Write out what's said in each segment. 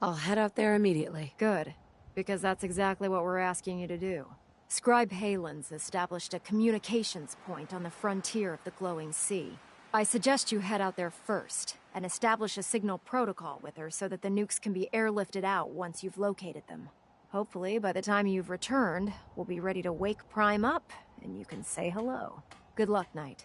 I'll head out there immediately. Good, because that's exactly what we're asking you to do. Scribe Halen's established a communications point on the frontier of the glowing sea. I suggest you head out there first, and establish a signal protocol with her so that the nukes can be airlifted out once you've located them. Hopefully, by the time you've returned, we'll be ready to wake Prime up, and you can say hello. Good luck, Knight.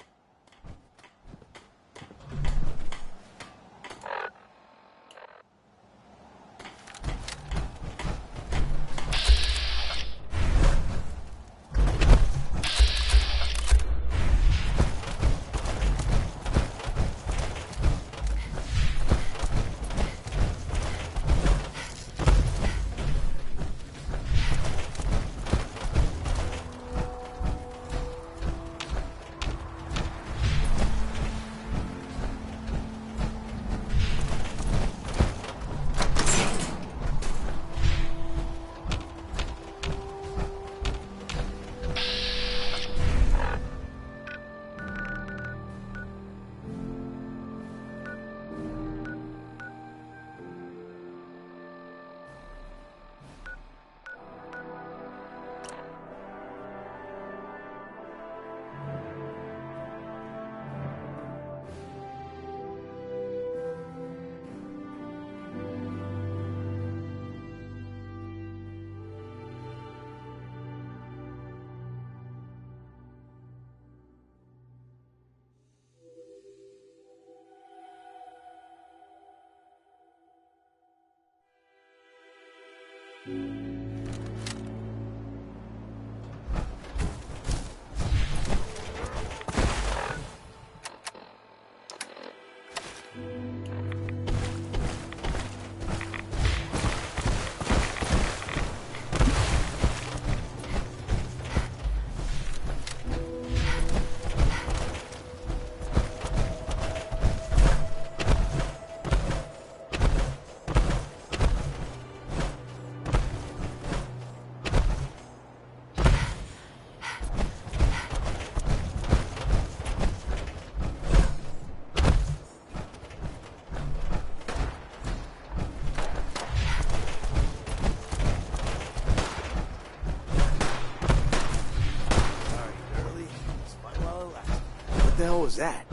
What the hell was that?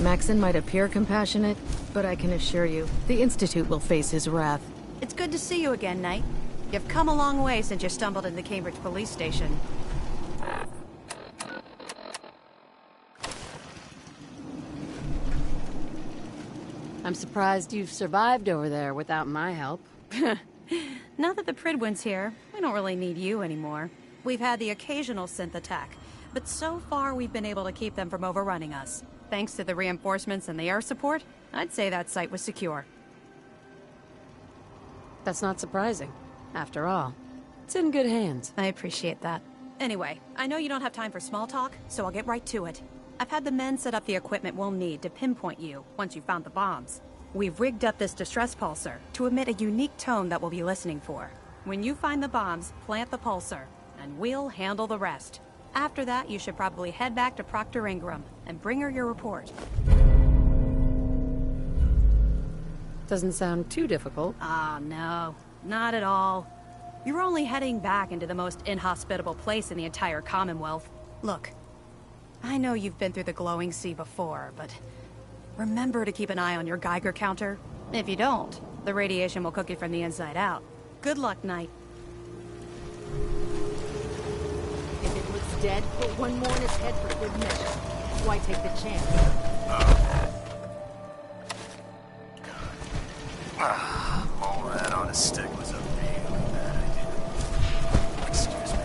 Maxon might appear compassionate, but I can assure you, the Institute will face his wrath. It's good to see you again, Knight. You've come a long way since you stumbled in the Cambridge police station. I'm surprised you've survived over there without my help. Now that the Pridwin's here, we don't really need you anymore. We've had the occasional synth attack, but so far we've been able to keep them from overrunning us. Thanks to the reinforcements and the air support, I'd say that site was secure. That's not surprising. After all, it's in good hands. I appreciate that. Anyway, I know you don't have time for small talk, so I'll get right to it. I've had the men set up the equipment we'll need to pinpoint you once you've found the bombs. We've rigged up this distress pulsar to emit a unique tone that we'll be listening for. When you find the bombs, plant the pulsar, and we'll handle the rest. After that, you should probably head back to Proctor Ingram and bring her your report. Doesn't sound too difficult. Ah, no. Not at all. You're only heading back into the most inhospitable place in the entire Commonwealth. Look, I know you've been through the glowing sea before, but remember to keep an eye on your Geiger counter. If you don't, the radiation will cook you from the inside out. Good luck, Knight. If it looks dead, put one more in his head for good measure. Why take the chance? Mole rat on a stick was a really bad idea. Excuse me.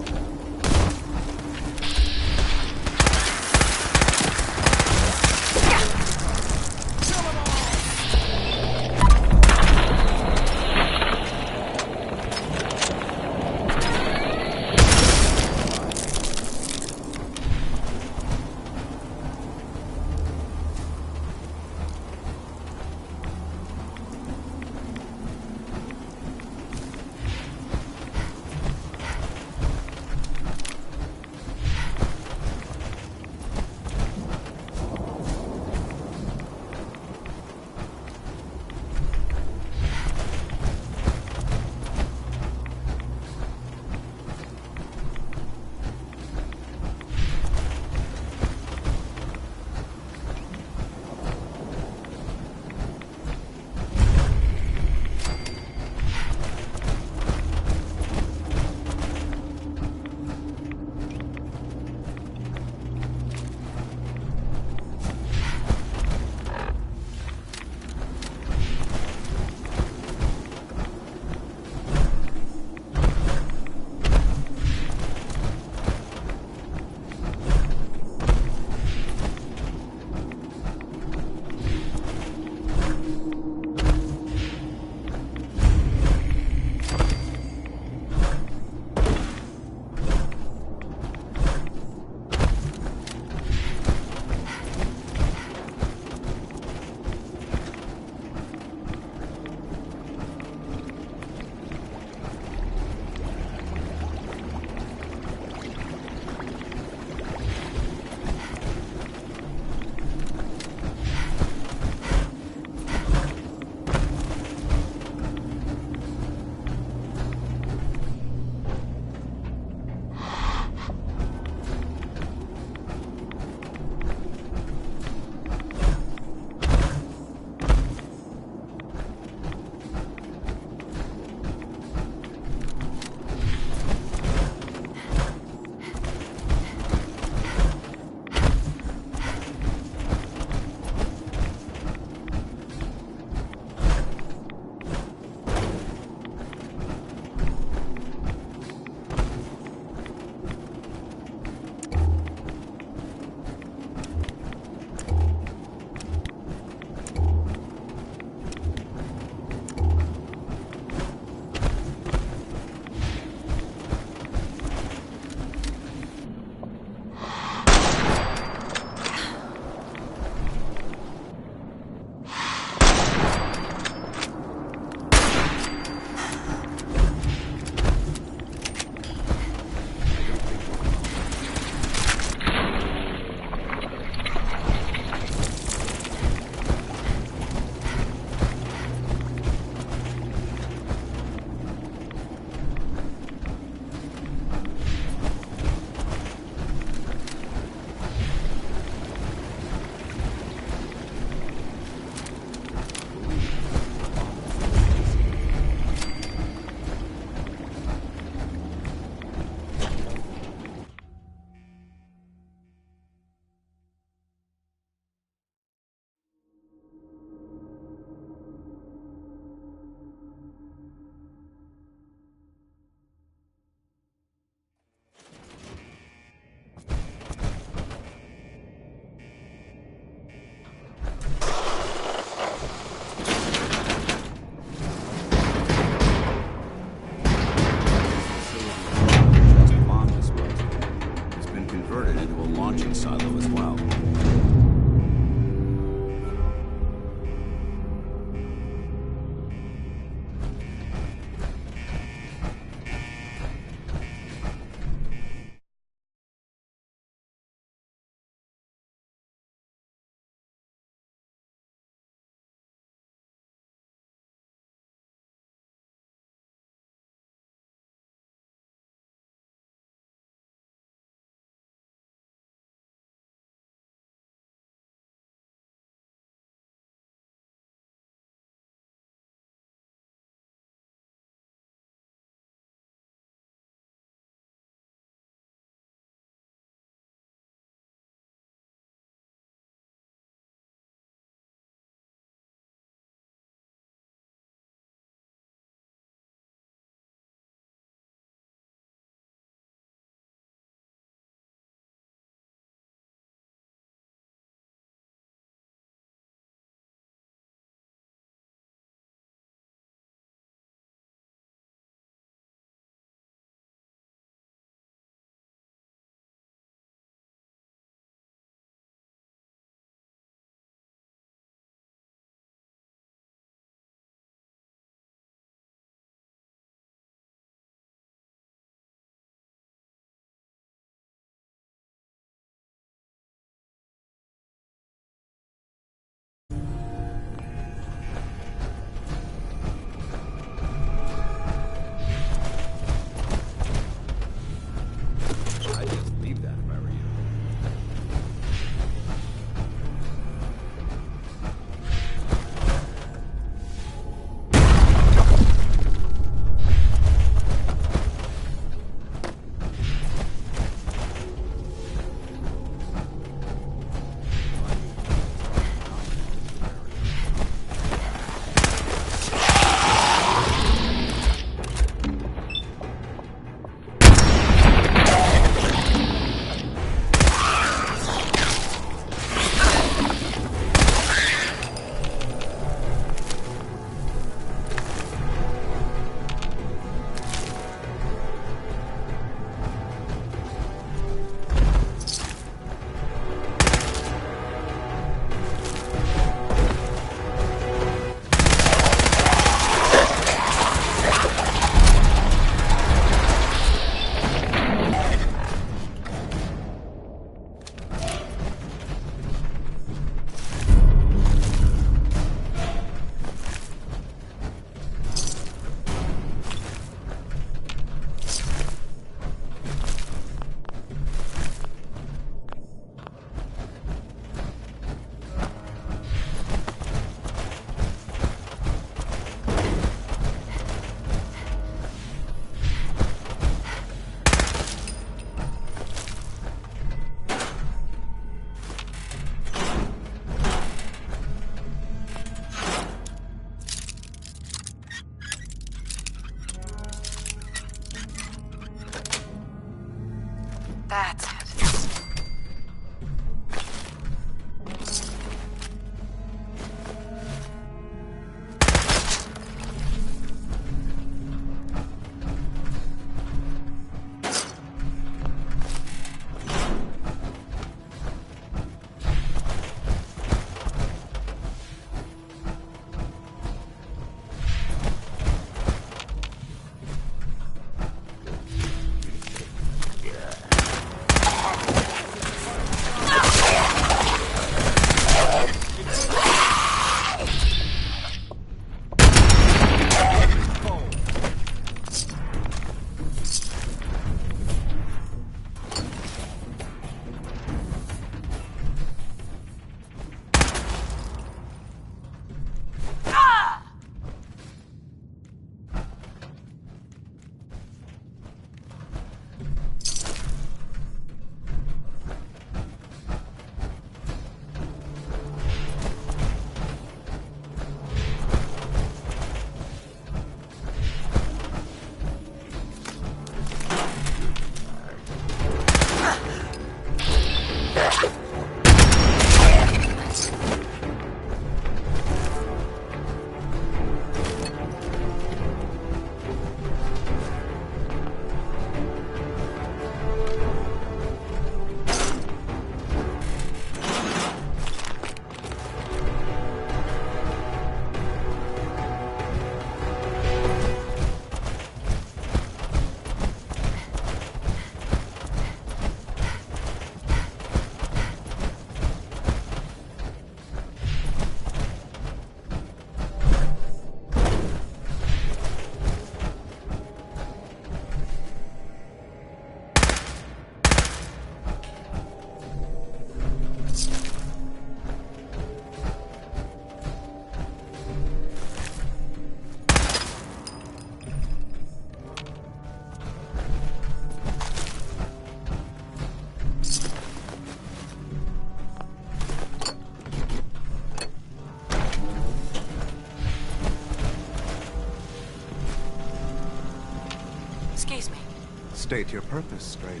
State your purpose, stranger.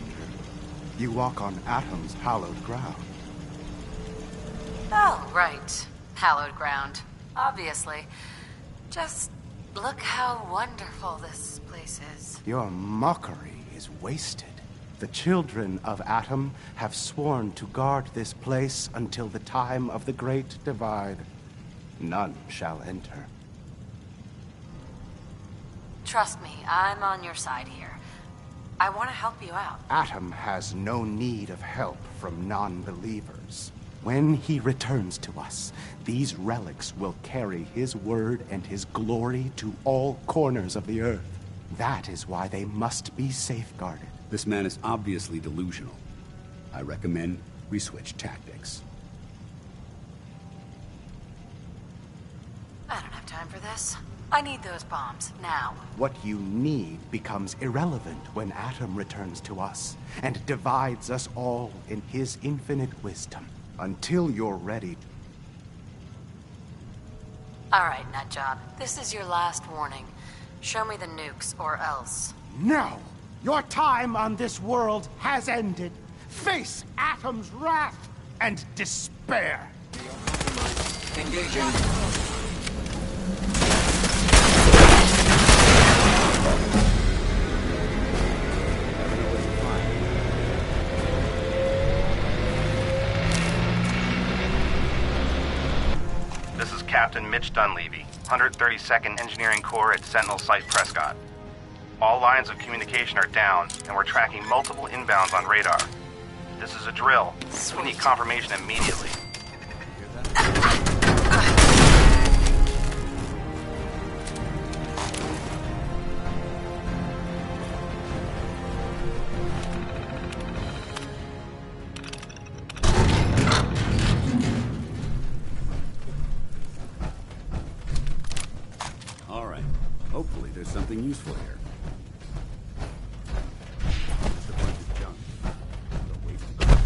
You walk on Atom's hallowed ground. Oh, right. Hallowed ground. Obviously. Just look how wonderful this place is. Your mockery is wasted. The children of Atom have sworn to guard this place until the time of the Great Divide. None shall enter. Trust me, I'm on your side here. I want to help you out. Atom has no need of help from non-believers. When he returns to us, these relics will carry his word and his glory to all corners of the earth. That is why they must be safeguarded. This man is obviously delusional. I recommend we switch tactics. I don't have time for this. I need those bombs, now. What you need becomes irrelevant when Atom returns to us and divides us all in his infinite wisdom. Until you're ready. Alright, Nutjob. This is your last warning. Show me the nukes, or else. No! Your time on this world has ended. Face Atom's wrath and despair. Engaging. This is Captain Mitch Dunleavy, 132nd Engineering Corps at Sentinel Site Prescott. All lines of communication are down, and we're tracking multiple inbounds on radar. This is a drill. We need confirmation immediately. All right. Hopefully there's something useful here. Just a bunch of junk. The waste of it.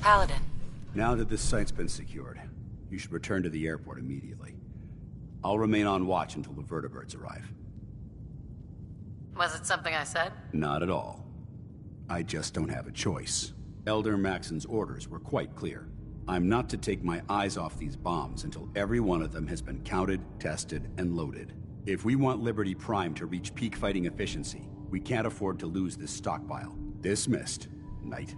Paladin. Now that this site's been secured, you should return to the airport immediately. I'll remain on watch until the vertibirds arrive. Was it something I said? Not at all. I just don't have a choice. Elder Maxon's orders were quite clear. I'm not to take my eyes off these bombs until every one of them has been counted, tested, and loaded. If we want Liberty Prime to reach peak fighting efficiency, we can't afford to lose this stockpile. Dismissed, Knight.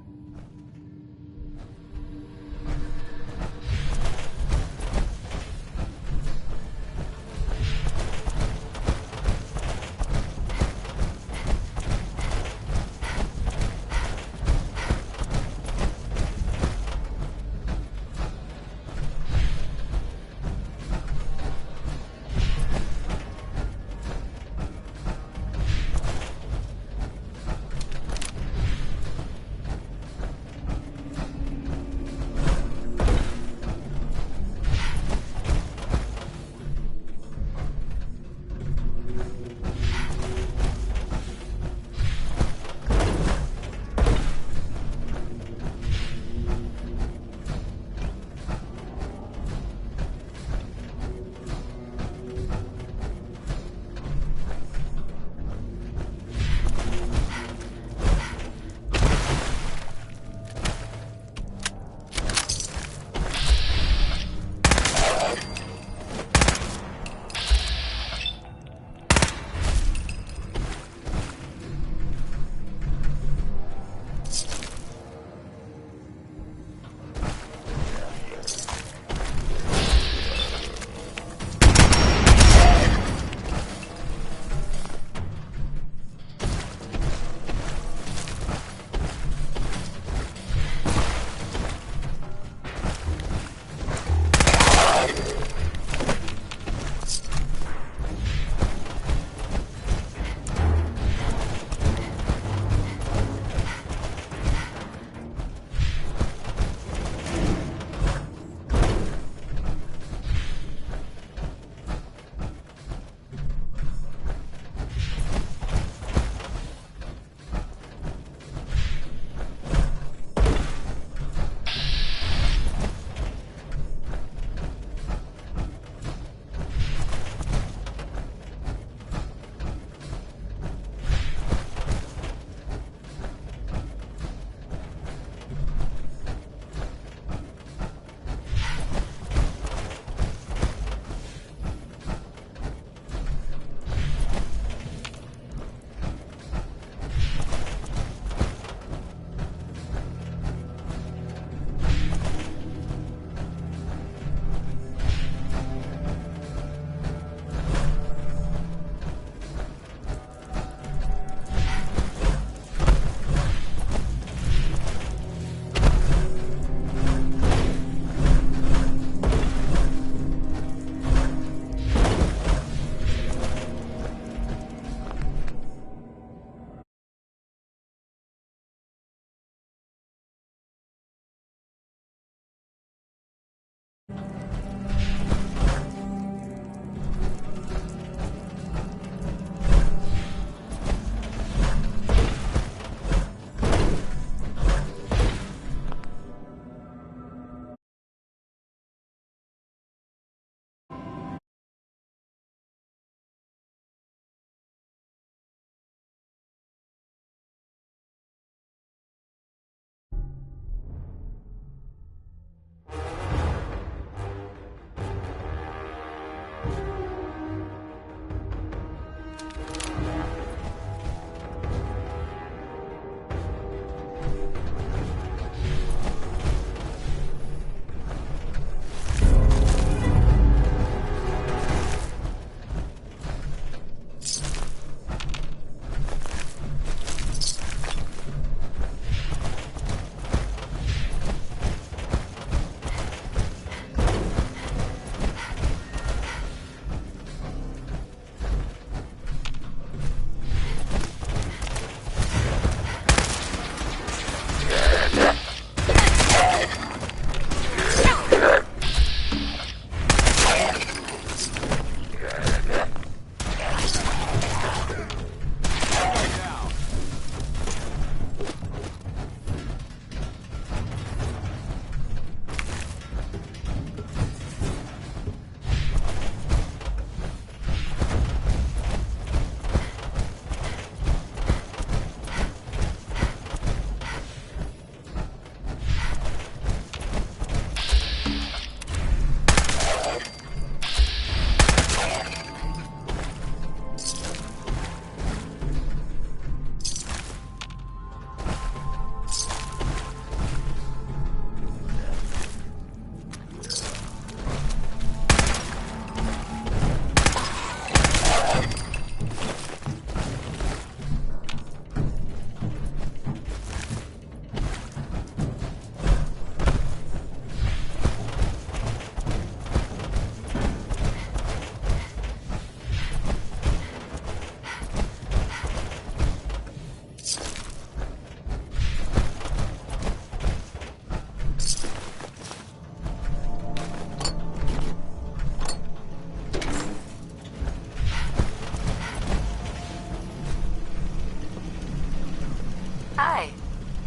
Hi.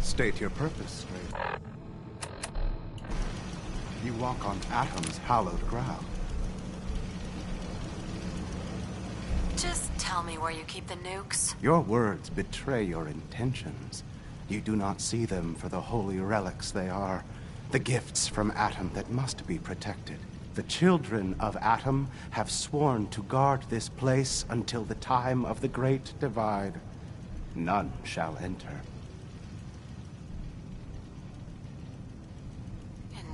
State your purpose, stranger. You walk on Atom's hallowed ground. Just tell me where you keep the nukes. Your words betray your intentions. You do not see them for the holy relics they are, the gifts from Atom that must be protected. The children of Atom have sworn to guard this place until the time of the Great Divide. None shall enter.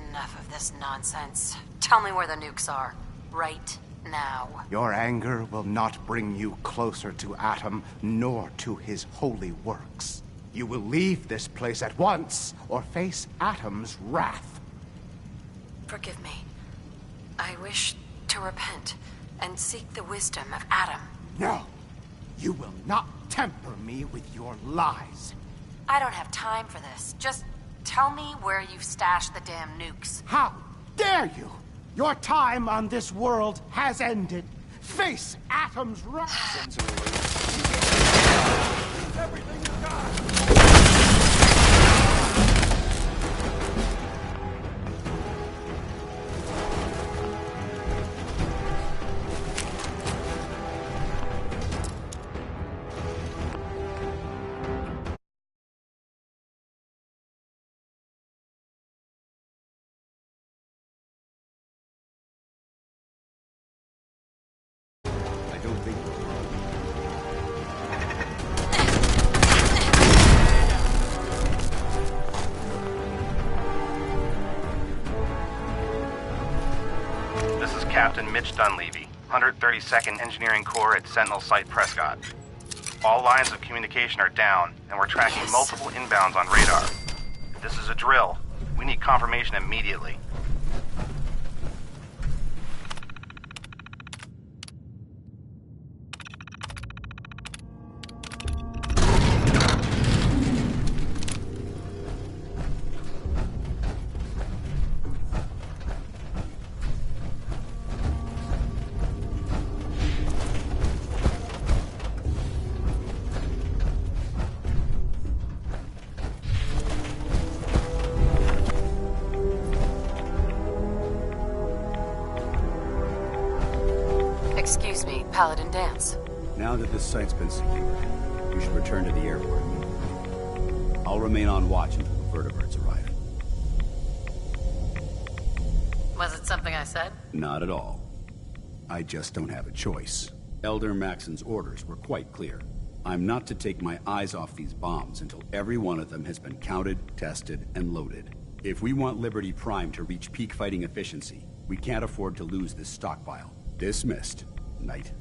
Enough of this nonsense. Tell me where the nukes are. Right now. Your anger will not bring you closer to Atom, nor to his holy works. You will leave this place at once, or face Atom's wrath. Forgive me. I wish to repent and seek the wisdom of Atom. No, you will not temper me with your lies. I don't have time for this. Just tell me where you've stashed the damn nukes. How dare you? Your time on this world has ended. Face Atom's wrath. Everything you got. I don't think This is Captain Mitch Dunleavy, 132nd Engineering Corps at Sentinel Site Prescott. All lines of communication are down, and we're tracking multiple inbounds on radar. This is a drill. We need confirmation immediately. Excuse me, Paladin Dance. Now that this site's been secured, you should return to the airport immediately. I'll remain on watch until the vertebrates arrive. Was it something I said? Not at all. I just don't have a choice. Elder Maxon's orders were quite clear. I'm not to take my eyes off these bombs until every one of them has been counted, tested, and loaded. If we want Liberty Prime to reach peak fighting efficiency, we can't afford to lose this stockpile. Dismissed, Knight.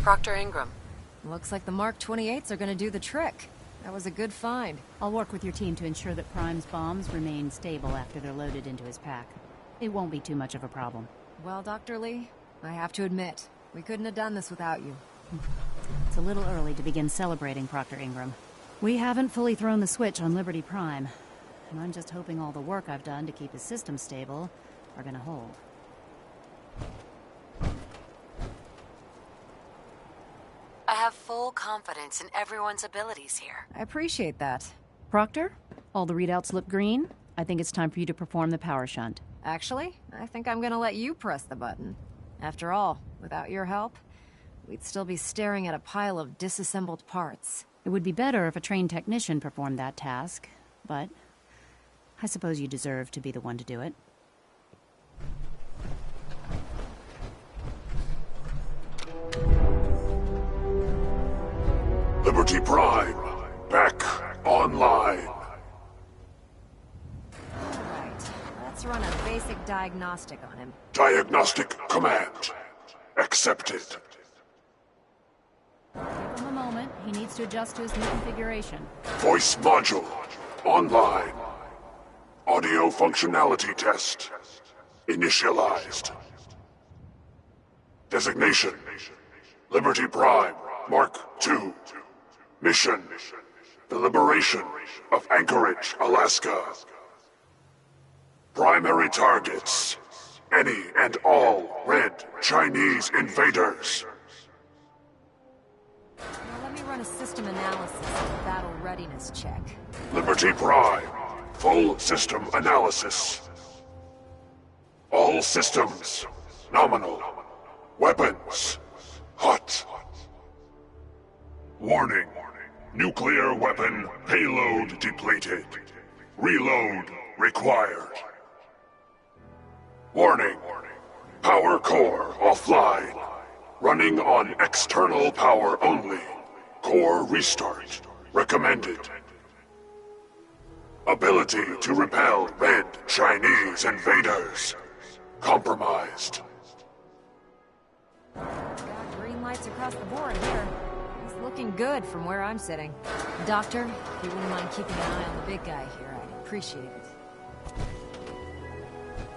Proctor Ingram. Looks like the Mark 28s are gonna do the trick. That was a good find. I'll work with your team to ensure that Prime's bombs remain stable after they're loaded into his pack. It won't be too much of a problem. Well, Dr. Lee, I have to admit, we couldn't have done this without you. It's a little early to begin celebrating, Proctor Ingram. We haven't fully thrown the switch on Liberty Prime, and I'm just hoping all the work I've done to keep his system stable are gonna hold. I have full confidence in everyone's abilities here. I appreciate that. Proctor, all the readouts look green. I think it's time for you to perform the power shunt. Actually, I think I'm gonna let you press the button. After all, without your help, we'd still be staring at a pile of disassembled parts. It would be better if a trained technician performed that task, but I suppose you deserve to be the one to do it. Liberty Prime, back online. Alright, let's run a basic diagnostic on him. Diagnostic command accepted. Give him a moment. He needs to adjust to his new configuration. Voice module online. Audio functionality test initialized. Designation: Liberty Prime Mark II. Mission: the liberation of Anchorage, Alaska. Primary targets: any and all red Chinese invaders. Now let me run a system analysis and a battle readiness check. Liberty Prime, full system analysis. All systems nominal. Weapons hot. Warning. Nuclear weapon payload depleted. Reload required. Warning. Power core offline. Running on external power only. Core restart recommended. Ability to repel red Chinese invaders compromised. Got green lights across the board here. He's looking good from where I'm sitting. Doctor, if you wouldn't mind keeping an eye on the big guy here, I'd appreciate it.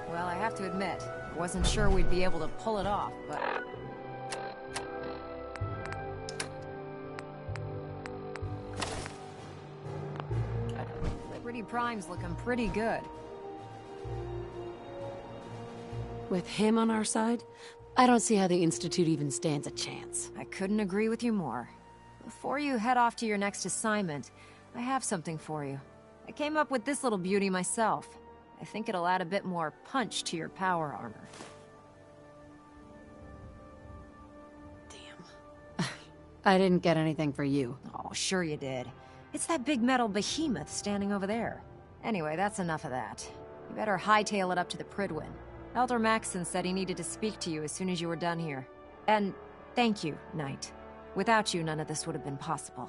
Well, I have to admit, I wasn't sure we'd be able to pull it off, but... Liberty Prime's looking pretty good. With him on our side, I don't see how the Institute even stands a chance. I couldn't agree with you more. Before you head off to your next assignment, I have something for you. I came up with this little beauty myself. I think it'll add a bit more punch to your power armor. Damn. I didn't get anything for you. Oh, sure you did. It's that big metal behemoth standing over there. Anyway, that's enough of that. You better hightail it up to the Pridwin. Elder Maxson said he needed to speak to you as soon as you were done here. And thank you, Knight. Without you, none of this would have been possible.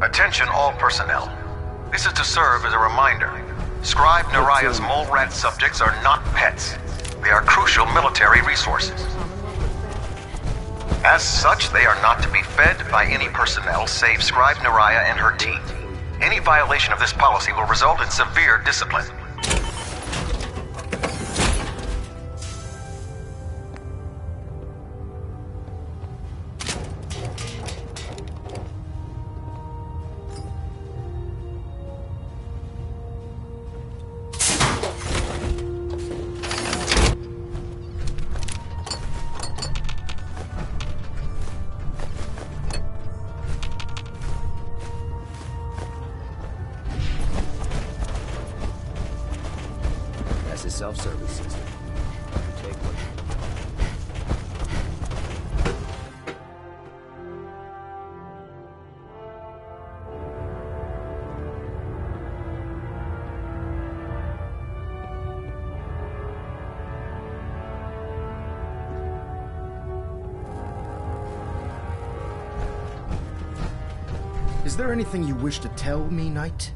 Attention all personnel. This is to serve as a reminder. Scribe Naraya's mole rat subjects are not pets. They are crucial military resources. As such, they are not to be fed by any personnel save Scribe Naraya and her team. Any violation of this policy will result in severe discipline. Self-service system. Take one. Is there anything you wish to tell me, Knight?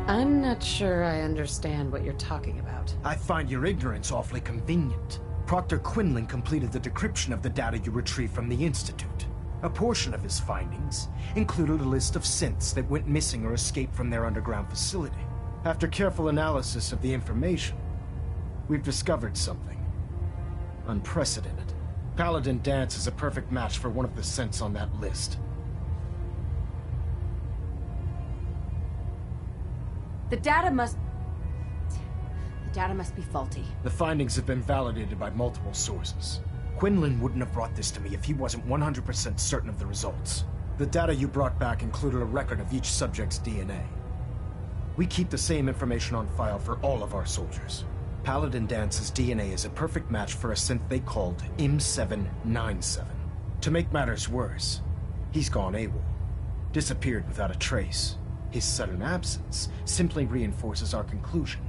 I'm not sure I understand what you're talking about. I find your ignorance awfully convenient. Proctor Quinlan completed the decryption of the data you retrieved from the Institute. A portion of his findings included a list of synths that went missing or escaped from their underground facility. After careful analysis of the information, we've discovered something unprecedented. Paladin Danse is a perfect match for one of the synths on that list. The data must be faulty. The findings have been validated by multiple sources. Quinlan wouldn't have brought this to me if he wasn't 100% certain of the results. The data you brought back included a record of each subject's DNA. We keep the same information on file for all of our soldiers. Paladin Dance's DNA is a perfect match for a synth they called M797. To make matters worse, he's gone AWOL. Disappeared without a trace. His sudden absence simply reinforces our conclusion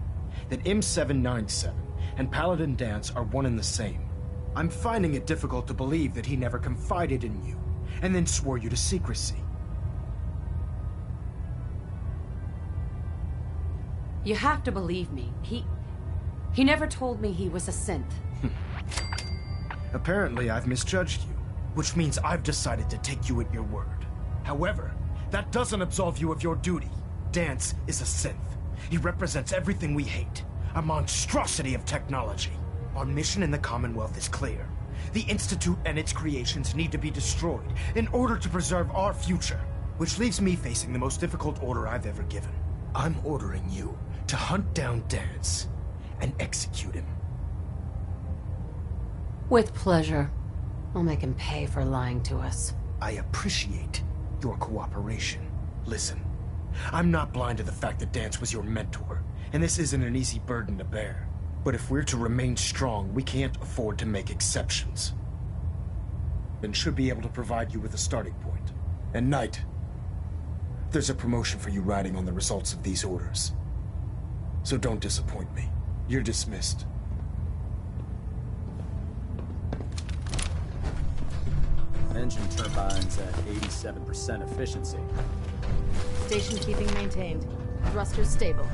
that M797 and Paladin Danse are one and the same. I'm finding it difficult to believe that he never confided in you, and then swore you to secrecy. You have to believe me. He never told me he was a synth. Apparently, I've misjudged you, which means I've decided to take you at your word. However, that doesn't absolve you of your duty. Danse is a synth. He represents everything we hate. A monstrosity of technology. Our mission in the Commonwealth is clear. The Institute and its creations need to be destroyed in order to preserve our future. Which leaves me facing the most difficult order I've ever given. I'm ordering you to hunt down Danse and execute him. With pleasure. I'll make him pay for lying to us. I appreciate your cooperation. Listen, I'm not blind to the fact that Danse was your mentor, and this isn't an easy burden to bear. But if we're to remain strong, we can't afford to make exceptions. And should be able to provide you with a starting point. And Knight, there's a promotion for you riding on the results of these orders. So don't disappoint me. You're dismissed. Engine turbines at 87% efficiency. Station keeping maintained. Thrusters stable.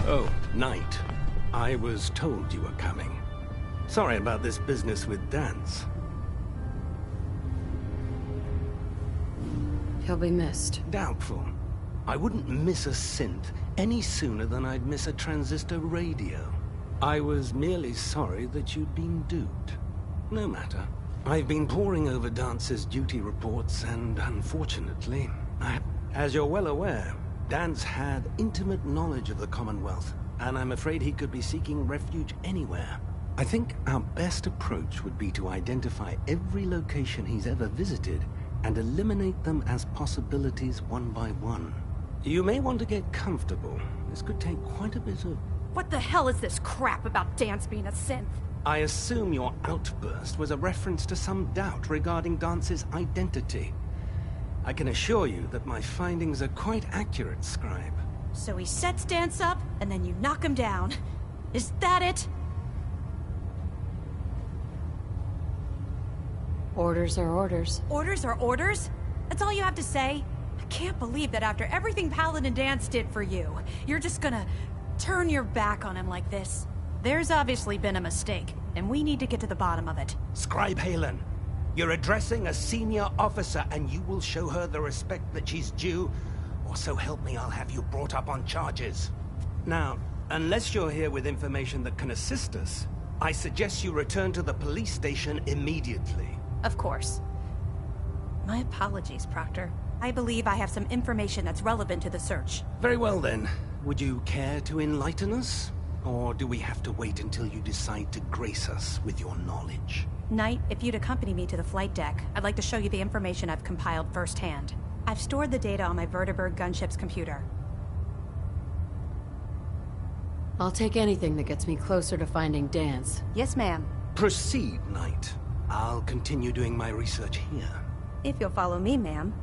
Oh, Knight. I was told you were coming. Sorry about this business with Danse. He'll be missed. Doubtful. I wouldn't miss a synth any sooner than I'd miss a transistor radio. I was merely sorry that you'd been duped. No matter. I've been poring over Dance's duty reports, and unfortunately, as you're well aware, Danse had intimate knowledge of the Commonwealth, and I'm afraid he could be seeking refuge anywhere. I think our best approach would be to identify every location he's ever visited and eliminate them as possibilities one by one. You may want to get comfortable. This could take quite a bit of What the hell is this crap about Dance being a synth? I assume your outburst was a reference to some doubt regarding Dance's identity. I can assure you that my findings are quite accurate, Scribe. So he sets Dance up, and then you knock him down. Is that it? Orders are orders. Orders are orders? That's all you have to say? I can't believe that after everything Paladin Dance did for you, you're just gonna turn your back on him like this. There's obviously been a mistake, and we need to get to the bottom of it. Scribe Halen, you're addressing a senior officer, and you will show her the respect that she's due, or so help me, I'll have you brought up on charges. Now, unless you're here with information that can assist us, I suggest you return to the police station immediately. Of course. My apologies, Proctor. I believe I have some information that's relevant to the search. Very well then. Would you care to enlighten us? Or do we have to wait until you decide to grace us with your knowledge? Knight, if you'd accompany me to the flight deck, I'd like to show you the information I've compiled firsthand. I've stored the data on my Vertibird gunship's computer. I'll take anything that gets me closer to finding Dance. Yes, ma'am. Proceed, Knight. I'll continue doing my research here. If you'll follow me, ma'am.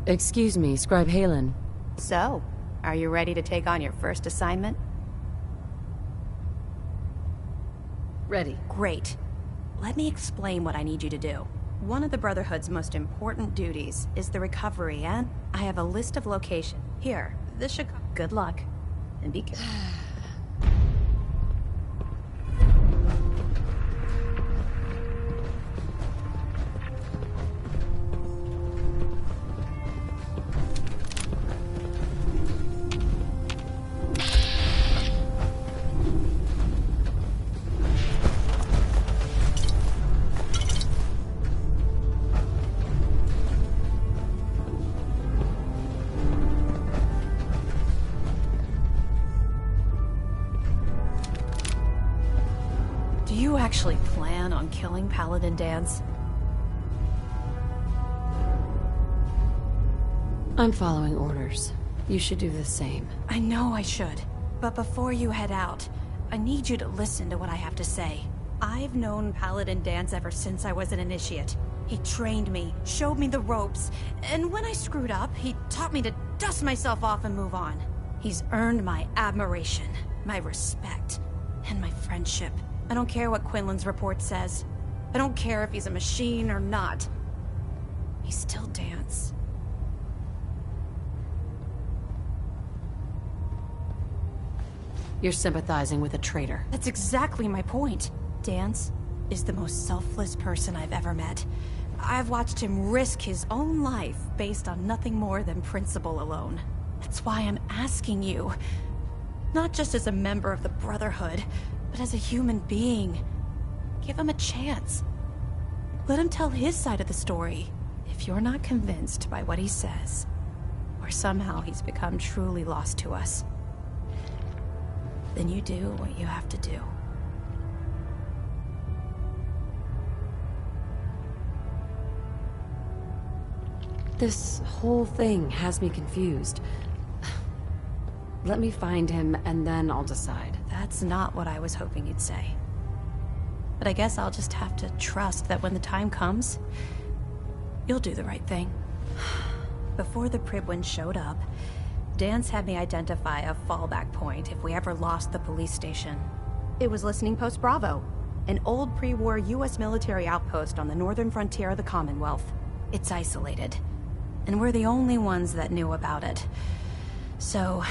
Excuse me, Scribe Halen. So, are you ready to take on your first assignment? Ready. Great. Let me explain what I need you to do. One of the Brotherhood's most important duties is the recovery, and I have a list of locations. Here, this should... Good luck, and be careful. Do you actually plan on killing Paladin Dance? I'm following orders. You should do the same. I know I should. But before you head out, I need you to listen to what I have to say. I've known Paladin Dance ever since I was an initiate. He trained me, showed me the ropes, and when I screwed up, he taught me to dust myself off and move on. He's earned my admiration, my respect, and my friendship. I don't care what Quinlan's report says. I don't care if he's a machine or not. He's still Dance. You're sympathizing with a traitor. That's exactly my point. Dance is the most selfless person I've ever met. I've watched him risk his own life based on nothing more than principle alone. That's why I'm asking you. Not just as a member of the Brotherhood, but as a human being. Give him a chance. Let him tell his side of the story. If you're not convinced by what he says, or somehow he's become truly lost to us, then you do what you have to do. This whole thing has me confused. Let me find him, and then I'll decide. That's not what I was hoping you'd say. But I guess I'll just have to trust that when the time comes, you'll do the right thing. Before the Pribwins showed up, Dance had me identify a fallback point if we ever lost the police station. It was Listening Post Bravo, an old pre-war US military outpost on the northern frontier of the Commonwealth. It's isolated, and we're the only ones that knew about it. So,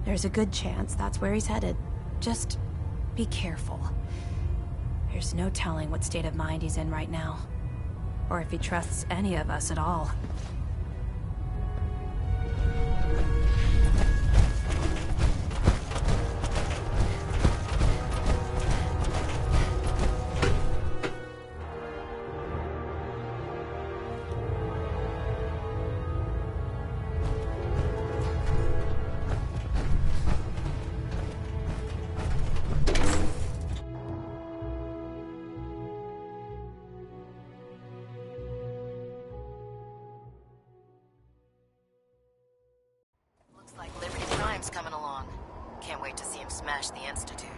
there's a good chance that's where he's headed. Just be careful. There's no telling what state of mind he's in right now, or if he trusts any of us at all. can't wait to see him smash the Institute.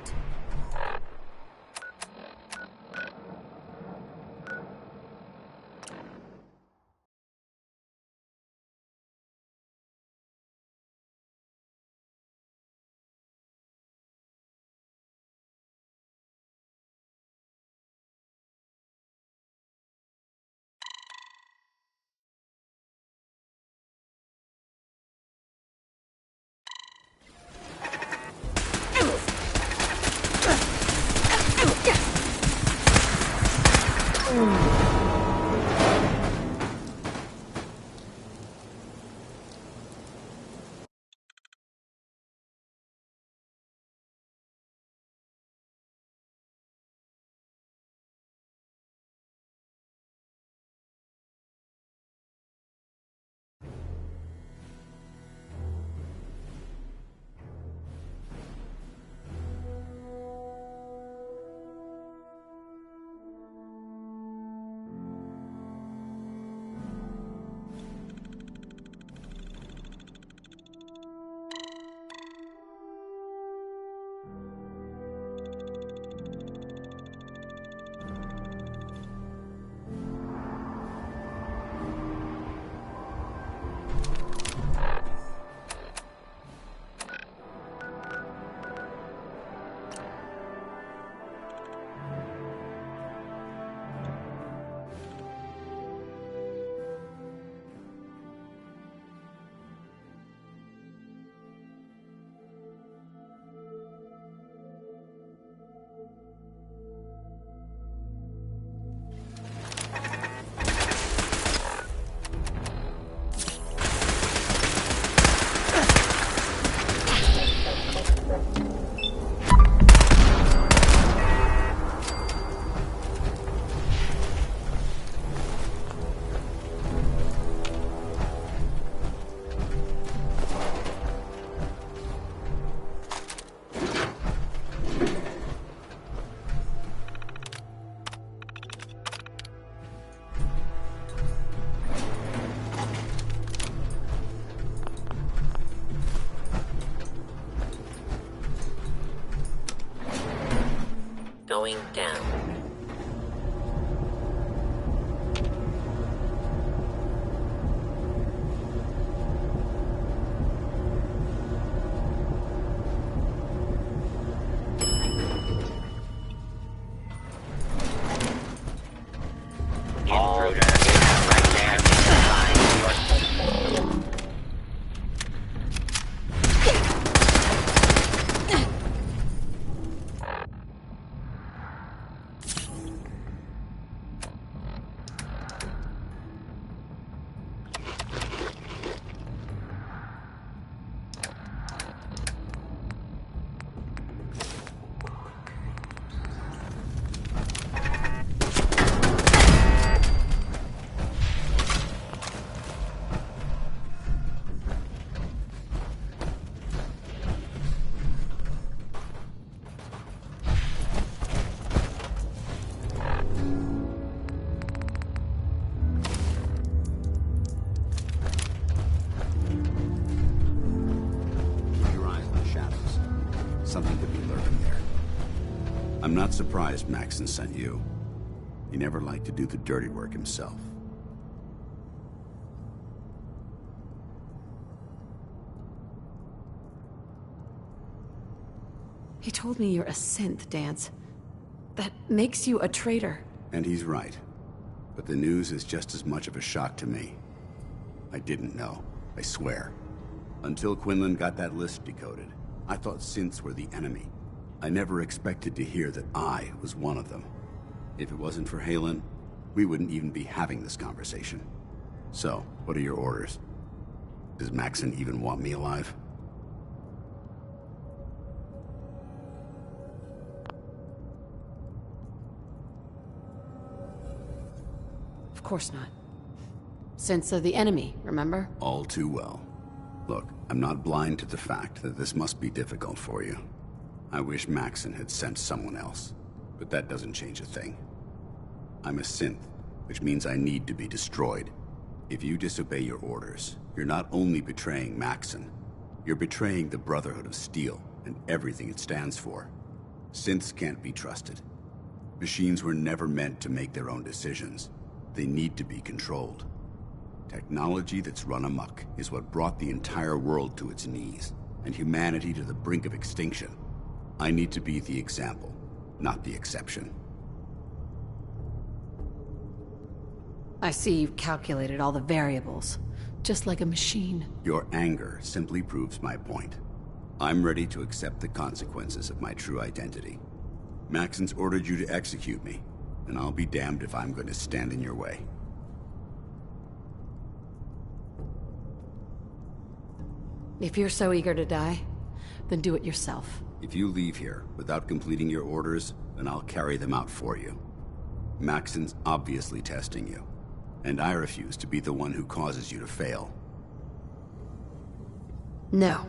Going down. Something could be lurking there. I'm not surprised Maxson sent you. He never liked to do the dirty work himself. He told me you're a synth, Dance. That makes you a traitor. And he's right. But the news is just as much of a shock to me. I didn't know, I swear. Until Quinlan got that list decoded, I thought synths were the enemy. I never expected to hear that I was one of them. If it wasn't for Halen, we wouldn't even be having this conversation. So, what are your orders? Does Maxson even want me alive? Of course not. Synths are the enemy, remember? All too well. Look, I'm not blind to the fact that this must be difficult for you. I wish Maxson had sent someone else, but that doesn't change a thing. I'm a synth, which means I need to be destroyed. If you disobey your orders, you're not only betraying Maxson, you're betraying the Brotherhood of Steel, and everything it stands for. Synths can't be trusted. Machines were never meant to make their own decisions. They need to be controlled. Technology that's run amok is what brought the entire world to its knees, and humanity to the brink of extinction. I need to be the example, not the exception. I see you've calculated all the variables, just like a machine. Your anger simply proves my point. I'm ready to accept the consequences of my true identity. Maxon's ordered you to execute me, and I'll be damned if I'm going to stand in your way. If you're so eager to die, then do it yourself. If you leave here without completing your orders, then I'll carry them out for you. Maxon's obviously testing you, and I refuse to be the one who causes you to fail. No.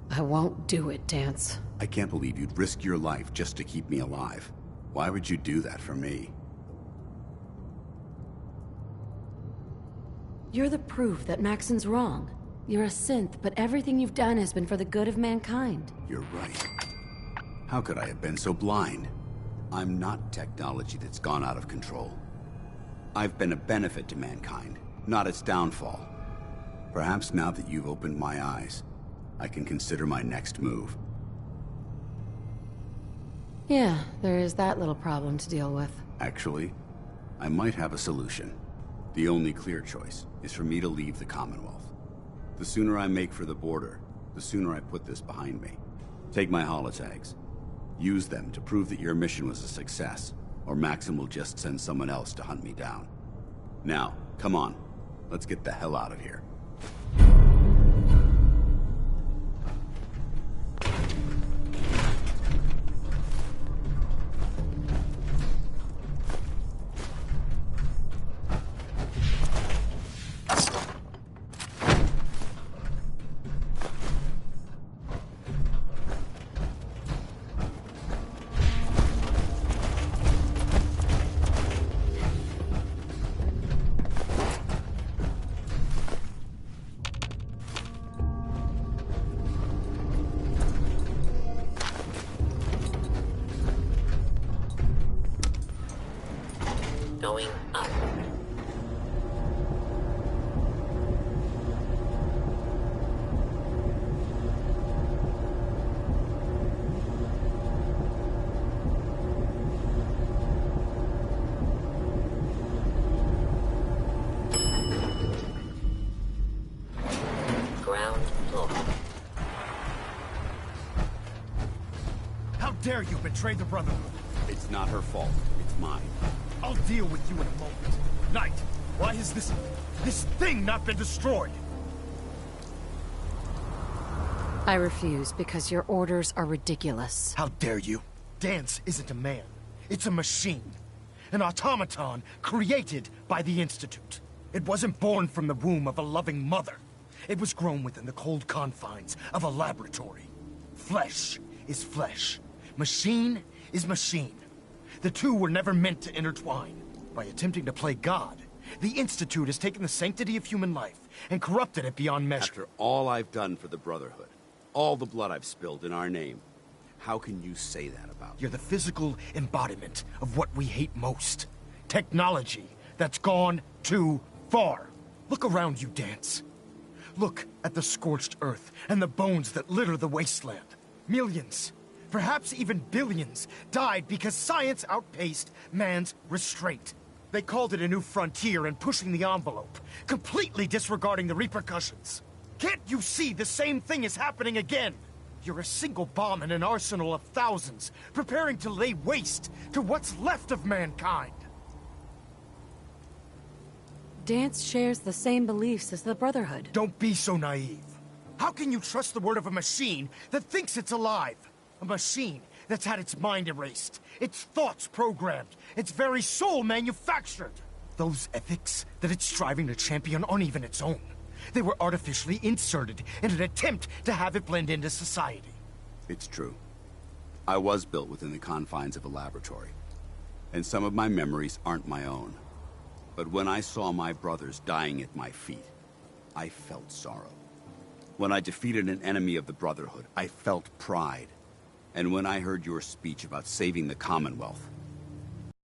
I won't do it, Dance. I can't believe you'd risk your life just to keep me alive. Why would you do that for me? You're the proof that Maxon's wrong. You're a synth, but everything you've done has been for the good of mankind. You're right. How could I have been so blind? I'm not technology that's gone out of control. I've been a benefit to mankind, not its downfall. Perhaps now that you've opened my eyes, I can consider my next move. Yeah, there is that little problem to deal with. Actually, I might have a solution. The only clear choice is for me to leave the Commonwealth. The sooner I make for the border, the sooner I put this behind me. Take my holotags. Use them to prove that your mission was a success, or Maxon will just send someone else to hunt me down. Now, come on. Let's get the hell out of here. Going up. Ground floor. How dare you betray the Brotherhood? It's not her fault. It's mine. I'll deal with you in a moment. Knight, why has this thing not been destroyed? I refuse because your orders are ridiculous. How dare you? Dance isn't a man. It's a machine. An automaton created by the Institute. It wasn't born from the womb of a loving mother. It was grown within the cold confines of a laboratory. Flesh is flesh. Machine is machine. The two were never meant to intertwine. By attempting to play God, the Institute has taken the sanctity of human life and corrupted it beyond measure. After all I've done for the Brotherhood, all the blood I've spilled in our name, how can you say that about me? You're the physical embodiment of what we hate most. Technology that's gone too far. Look around you, Dance. Look at the scorched earth and the bones that litter the wasteland. Millions, perhaps even billions, died because science outpaced man's restraint. They called it a new frontier and pushing the envelope, completely disregarding the repercussions. Can't you see the same thing is happening again? You're a single bomb in an arsenal of thousands, preparing to lay waste to what's left of mankind. Dance shares the same beliefs as the Brotherhood. Don't be so naive. How can you trust the word of a machine that thinks it's alive? A machine that's had its mind erased, its thoughts programmed, its very soul manufactured. Those ethics that it's striving to champion aren't even its own. They were artificially inserted in an attempt to have it blend into society. It's true. I was built within the confines of a laboratory, and some of my memories aren't my own. But when I saw my brothers dying at my feet, I felt sorrow. When I defeated an enemy of the Brotherhood, I felt pride. And when I heard your speech about saving the Commonwealth,